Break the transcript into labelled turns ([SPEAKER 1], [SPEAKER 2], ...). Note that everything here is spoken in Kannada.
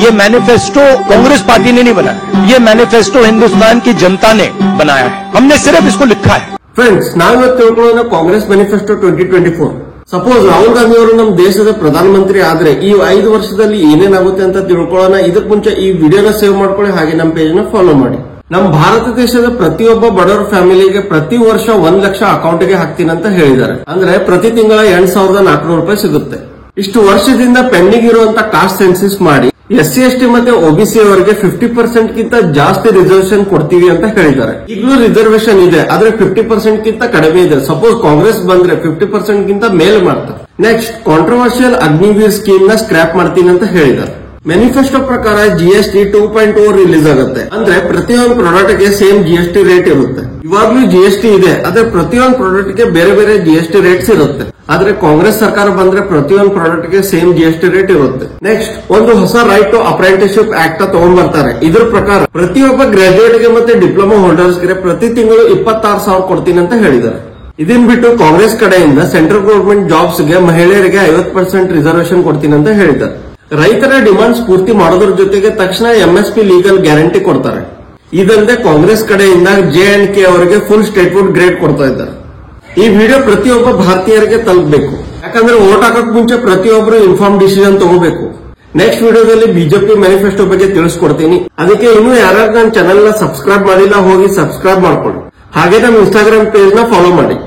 [SPEAKER 1] ये मैनिफेस्टो कांग्रेस पार्टी ने नहीं बनाया, ये मैनिफेस्टो हिंदुस्तान की जनता ने बनाया है। हमने सिर्फ इसको लिखा है।
[SPEAKER 2] ಫ್ರೆಂಡ್ಸ್, ನಾವಿವತ್ತು ತಿಳ್ಕೊಳ್ಳೋಣ ಕಾಂಗ್ರೆಸ್ ಮ್ಯಾನಿಫೆಸ್ಟೋ 2024. ಸಪೋಸ್ ರಾಹುಲ್ ಗಾಂಧಿ ಅವರು ನಮ್ಮ ದೇಶದ ಪ್ರಧಾನಮಂತ್ರಿ ಆದ್ರೆ ಈ 5 ವರ್ಷದಲ್ಲಿ ಏನೇನಾಗುತ್ತೆ ಅಂತ ತಿಳ್ಕೊಳ್ಳೋಣ. ಇದಕ್ಕೆ ಮುಂಚೆ ಈ ವಿಡಿಯೋನ ಸೇವ್ ಮಾಡ್ಕೊಳ್ಳಿ, ಹಾಗೆ ನಮ್ಮ ಪೇಜ್ ನ ಫಾಲೋ ಮಾಡಿ. ನಮ್ಮ ಭಾರತ ದೇಶದ ಪ್ರತಿಯೊಬ್ಬ ಬಡವರ ಫ್ಯಾಮಿಲಿಗೆ ಪ್ರತಿ ವರ್ಷ 1 ಲಕ್ಷ ಅಕೌಂಟ್ಗೆ ಹಾಕ್ತೀನಿ ಅಂತ ಹೇಳಿದ್ದಾರೆ. ಅಂದ್ರೆ ಪ್ರತಿ ತಿಂಗಳ 8,400 ರೂಪಾಯಿ ಸಿಗುತ್ತೆ. ಇಷ್ಟು ವರ್ಷದಿಂದ ಪೆಂಡಿಂಗ್ ಇರುವಂತ ಕಾಸ್ಟ್ ಸೆನ್ಸಿಸ್ ಮಾಡಿ SC ST ಮತ್ತೆ OBC ಅವರಿಗೆ 50% ಗಿಂತ ಜಾಸ್ತಿ ರಿಸರ್ವೇಶನ್ ಕೊಡ್ತೀವಿ ಅಂತ ಹೇಳಿದ್ದಾರೆ. ಈಗಲೂ ರಿಸರ್ವೇಶನ್ ಇದೆ, ಆದ್ರೆ 50% ಗಿಂತ ಕಡಿಮೆ ಇದೆ. ಸಪೋಸ್ ಕಾಂಗ್ರೆಸ್ ಬಂದ್ರೆ 50% ಗಿಂತ ಮೇಲೆ ಮಾಡ್ತಾರೆ. ನೆಕ್ಸ್ಟ್, ಕಾಂಟ್ರವರ್ಷಿಯಲ್ ಅಗ್ನಿವೀರ್ ಸ್ಕೀಮ್ ನ ಸ್ಕ್ರಾಪ್ ಮಾಡ್ತೀನಿ ಅಂತ ಹೇಳಿದ್ದಾರೆ. ಮ್ಯಾನಿಫೆಸ್ಟೋ ಪ್ರಕಾರ GST 2.0 ರಿಲೀಸ್ ಆಗುತ್ತೆ. ಅಂದ್ರೆ ಪ್ರತಿಯೊಂದು ಪ್ರಾಡಕ್ಟ್ ಗೆ ಸೇಮ್ GST ರೇಟ್ ಇರುತ್ತೆ. ಇವಾಗ್ಲೂ GST ಇದೆ, ಆದ್ರೆ ಪ್ರತಿಯೊಂದು ಪ್ರಾಡಕ್ಟ್ ಗೆ ಬೇರೆ ಬೇರೆ GST ರೇಟ್ಸ್ ಇರುತ್ತೆ. ಆದ್ರೆ ಕಾಂಗ್ರೆಸ್ ಸರ್ಕಾರ ಬಂದ್ರೆ ಪ್ರತಿಯೊಂದು ಪ್ರಾಡಕ್ಟ್ ಗೆ ಸೇಮ್ GST ರೇಟ್ ಇರುತ್ತೆ. ನೆಕ್ಸ್ಟ್, ಒಂದು ಹೊಸ ರೈಟ್ ಟು ಅಪ್ರೆಂಟಿಸ್ಶಿಪ್ ಆಕ್ಟ್ ತಗೊಂಡ್ ಬರ್ತಾರೆ. ಇದ್ರ ಪ್ರಕಾರ ಪ್ರತಿಯೊಬ್ಬ ಗ್ರಾಜುಯೇಟ್ ಗೆ ಮತ್ತೆ ಡಿಪ್ಲೊಮಾ ಹೋಲ್ಡರ್ಸ್ ಗೆ ಪ್ರತಿ ತಿಂಗಳು 26,000 ಕೊಡ್ತೀನಿ ಅಂತ ಹೇಳಿದ್ದಾರೆ. ಇದನ್ ಬಿಟ್ಟು ಕಾಂಗ್ರೆಸ್ ಕಡೆಯಿಂದ ಸೆಂಟ್ರಲ್ ಗವರ್ಮೆಂಟ್ ಜಾಬ್ಸ್ ಗೆ ಮಹಿಳೆಯರಿಗೆ 50% ರಿಸರ್ವೇಶನ್ ಕೊಡ್ತೀನಿ ಅಂತ ಹೇಳಿದ್ದಾರೆ. ರೈತರ ಡಿಮಾಂಡ್ಸ್ ಪೂರ್ತಿ ಮಾಡೋದ್ರ ಜೊತೆಗೆ ತಕ್ಷಣ MSP ಲೀಗಲ್ ಗ್ಯಾರಂಟಿ ಕೊಡ್ತಾರೆ. ಇದಲ್ಲದೆ ಕಾಂಗ್ರೆಸ್ ಕಡೆಯಿಂದ J&K ಅವರಿಗೆ ಫುಲ್ ಸ್ಟೇಟ್ಹುಡ್ ಗ್ರೇಡ್ ಕೊಡ್ತಾ ಇದ್ದಾರೆ. ಈ ವಿಡಿಯೋ ಪ್ರತಿಯೊಬ್ಬ ಭಾರತೀಯರಿಗೆ ತಲುಪಬೇಕು, ಯಾಕಂದ್ರೆ ವೋಟ್ ಹಾಕಕ್ ಮುಂಚೆ ಪ್ರತಿಯೊಬ್ಬರು ಇನ್ಫಾರ್ಮ್ ಡಿಸಿಷನ್ ತಗೋಬೇಕು. ನೆಕ್ಸ್ಟ್ ವಿಡಿಯೋದಲ್ಲಿ ಬಿಜೆಪಿ ಮ್ಯಾನಿಫೆಸ್ಟೋ ಬಗ್ಗೆ ತಿಳಿಸ್ಕೊಡ್ತೀನಿ. ಅದಕ್ಕೆ ಇನ್ನೂ ಯಾರ್ಯಾರು ನನ್ನ ಚಾನೆಲ್ ನ ಸಬ್ಸ್ಕ್ರೈಬ್ ಮಾಡಿಲ್ಲ, ಹೋಗಿ ಸಬ್ಸ್ಕ್ರೈಬ್ ಮಾಡ್ಕೊಳ್ಳಿ. ಹಾಗೆ ನಮ್ಮ ಇನ್ಸ್ಟಾಗ್ರಾಮ್ ಪೇಜ್ ನ ಫಾಲೋ ಮಾಡಿ.